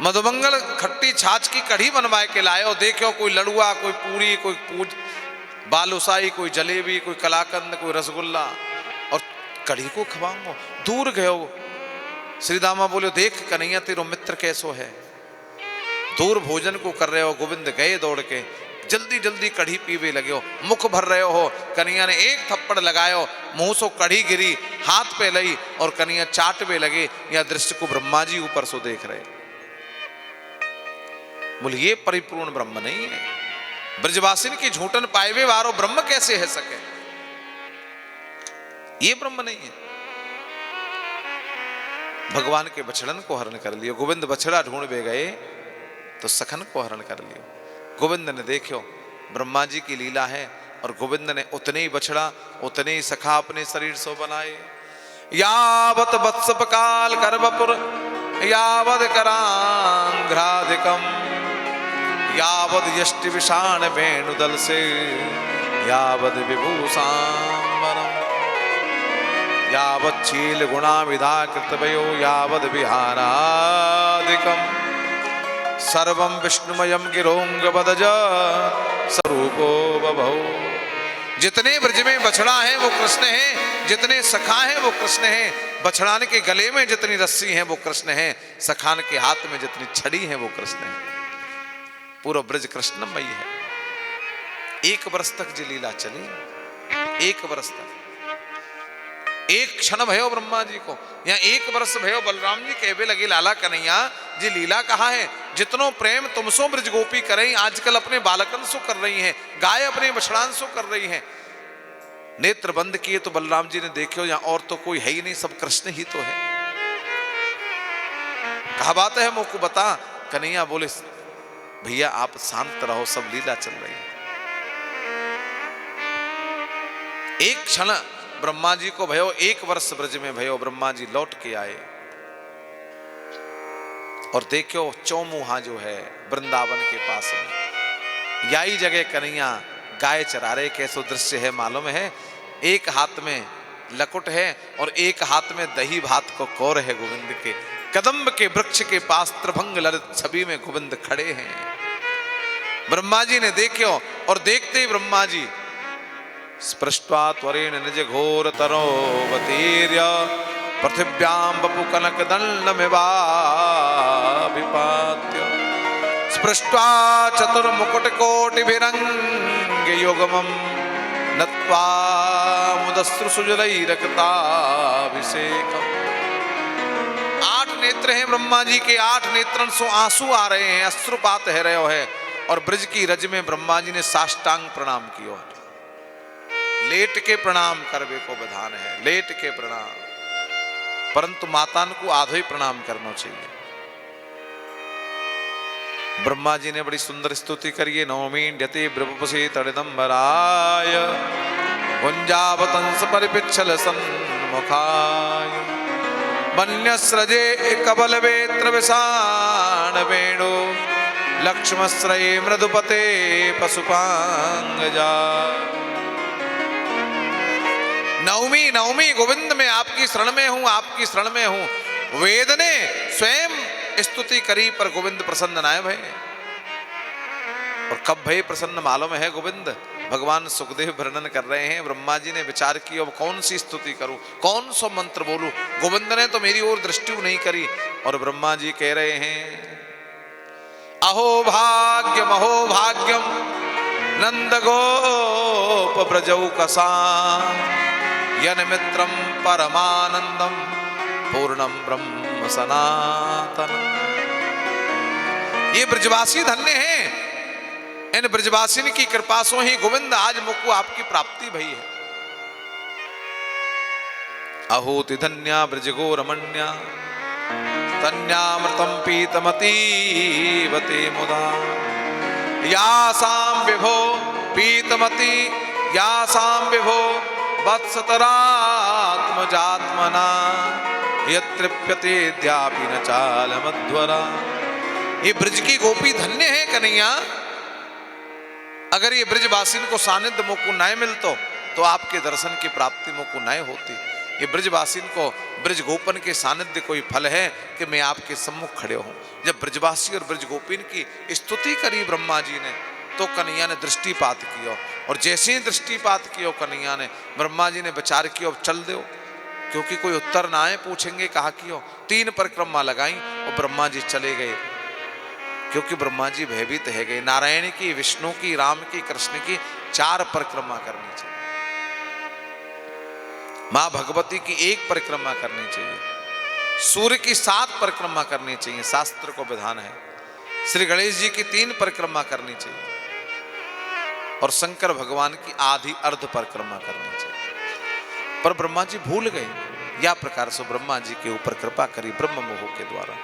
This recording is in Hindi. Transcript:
मधुमंगल खट्टी छाछ की कढ़ी बनवाए के लायो। देखो कोई लड़ुआ, कोई पूरी, कोई बालूशाही, कोई जलेबी, कोई कलाकंद, कोई रसगुल्ला, और कढ़ी को खवाऊंगा। दूर गयो श्री दामा बोले, देख कन्हैया तेरो मित्र कैसो है, दूर भोजन को कर रहे हो। गोविंद गए दौड़ के, जल्दी जल्दी कढ़ी पीवे लगे हो, मुख भर रहे हो। कन्हैया ने एक थप्पड़ लगायो, मुंह से कढ़ी गिरी, हाथ पे लई और कन्हैया चाटवे लगे। यह दृश्य को ब्रह्मा जी ऊपर से देख रहे। बोले ये परिपूर्ण ब्रह्म नहीं है, ब्रजवासिन की झूठन पाएवे वारो ब्रह्म कैसे है सके, ये ब्रह्म नहीं है। भगवान के बछड़न को हरण कर लियो। गोविंद बछड़ा ढूंढवे गए तो सखन को हरण कर लियो। गोविंद ने देखो ब्रह्मा जी की लीला है, और गोविंद ने उतने ही बछड़ा, उतने ही सखा अपने शरीर से बनाए। यावत वत्सप काल करवपुर यावद करांघ्राधिकम, यावद यष्टि विषाण वेणुदल से यावद विभूषांबरम, यावत शील गुणा विधा कृतवयो यावद विहारादिकम, सर्वं विष्णुमयम गिरोंग बदज स्वरूपो बभौ। जितने ब्रज में बछड़ा है वो कृष्ण है, जितने सखा है वो कृष्ण है। बछड़ान के गले में जितनी रस्सी है वो कृष्ण है, सखान के हाथ में जितनी छड़ी है वो कृष्ण है। पूरा ब्रज कृष्णमयी है। एक वर्ष तक जी लीला चली, एक वर्ष तक। एक क्षण भयो ब्रह्मा जी को, या एक वर्ष भयो बलराम जी कहवे लगे, लाला कन्हैया जी लीला कहा है, जितनो प्रेम तुमसो ब्रज गोपी करें, आजकल अपने बालकन सो कर रही हैं, गाय अपने बछड़ान सो कर रही हैं। नेत्र बंद किए तो बलराम जी ने देखो यहाँ और तो कोई है ही नहीं, सब कृष्ण ही तो है। कहा बात है मुझको बता। कन्हैया बोले, भैया आप शांत रहो, सब लीला चल रही है। एक क्षण ब्रह्मा जी को भयो, एक वर्ष ब्रज में भयो। ब्रह्मा जी लौट के आए और देखो चौमुहा जो है वृंदावन के पास में, यही जगह कन्हैया गाय चरा रहे। कैसो दृश्य है मालूम है, एक हाथ में लकुट है और एक हाथ में दही भात को कौर है। गोविंद के कदम्ब के वृक्ष के पास त्रिभंग ललित छवि में गोविंद खड़े हैं। ब्रह्मा जी ने देखो, और देखते ही ब्रह्मा जी स्पृष्ट्वा त्वरेण निज घोर तरोवतीर्य पृथिव्यां बपु कनक दंडमिवाभिपात्य, स्पृष्ट्वा चतुर्मुकुट कोटिभिरंग युगमं नत्वा मुदस्रु सुजलैरक्ताभिषेकम्। 8 नेत्र हैं ब्रह्मा जी के, 8 नेत्रन से आंसू आ रहे हैं, अश्रुपात है रहे है। और ब्रज की रज में ब्रह्मा जी ने साष्टांग प्रणाम किया। लेट के प्रणाम करवे को विधान है, लेट के प्रणाम, परंतु मातान को आधो ही प्रणाम करना चाहिए। ब्रह्मा जी ने बड़ी सुंदर स्तुति करिए। नौमीड्यते ब्रवपसे तड़िदंबराय गुंजावतंस परिपिच्छल सन्मुखाय, वन्यस्रजे कबल वेत्र विषाण वेणु लक्ष्मश्रये मृदुपते पशुपांगजा। नवमी नवमी गोविंद में आपकी शरण में हूं, आपकी शरण में हूं। वेद ने स्वयं स्तुति करी पर गोविंद प्रसन्न नाय भय। और कब भय प्रसन्न मालूम है गोविंद? भगवान सुखदेव वर्णन कर रहे हैं, ब्रह्मा जी ने विचार किया अब कौन सी स्तुति करूं, कौन सा मंत्र बोलूं। गोविंद ने तो मेरी ओर दृष्टि नहीं करी। और ब्रह्मा जी कह रहे हैं, अहो भाग्यम नंद गोप ब्रजौ कसा, यन मित्रम परमानंदम पूर्णम ब्रह्म सनातन। ये ब्रजवासी धन्य हैं, इन ब्रजवासिन की कृपा से ही गोविंद आज मुझको आपकी प्राप्ति भई है। अहोति धन्या ब्रजगो रमण्या तन्यामृतम पीतमतीवते मुदा, यासां विभो पीतमती यासां विभो वत्सतरात्मजात्मना यत्रिप्यते द्यापि न चालमध्वरा। ये ब्रज की गोपी धन्य है कन्हैया। अगर ये ब्रजवासिन को सानिध्य मुझको न मिलतो तो आपके दर्शन की प्राप्ति मुझको न होती। ये ब्रजवासिन को ब्रज गोपन के सानिध्य कोई फल है कि मैं आपके सम्मुख खड़े हूं। जब ब्रजवासी और ब्रज गोपीन की स्तुति करी ब्रह्मा जी ने, तो कन्हैया ने दृष्टिपात किया, और जैसे ही दृष्टिपात किया कन्हैया ने, ब्रह्मा जी ने विचार किया अब चल दो, क्योंकि कोई उत्तर ना आए, पूछेंगे कहा कियो। 3 परिक्रमा लगाई और ब्रह्मा जी चले गए, क्योंकि ब्रह्मा जी भयभीत है गए। नारायण की, विष्णु की, राम की, कृष्ण की 4 परिक्रमा करनी चाहिए, मां भगवती की 1 परिक्रमा करनी चाहिए, सूर्य की 7 परिक्रमा करनी चाहिए, शास्त्र को विधान है। श्री गणेश जी की 3 परिक्रमा करनी चाहिए, और शंकर भगवान की आधी अर्ध परिक्रमा करनी चाहिए। पर ब्रह्मा जी भूल गए। या प्रकार से ब्रह्मा जी के ऊपर कृपा करी ब्रह्म मोह के द्वारा।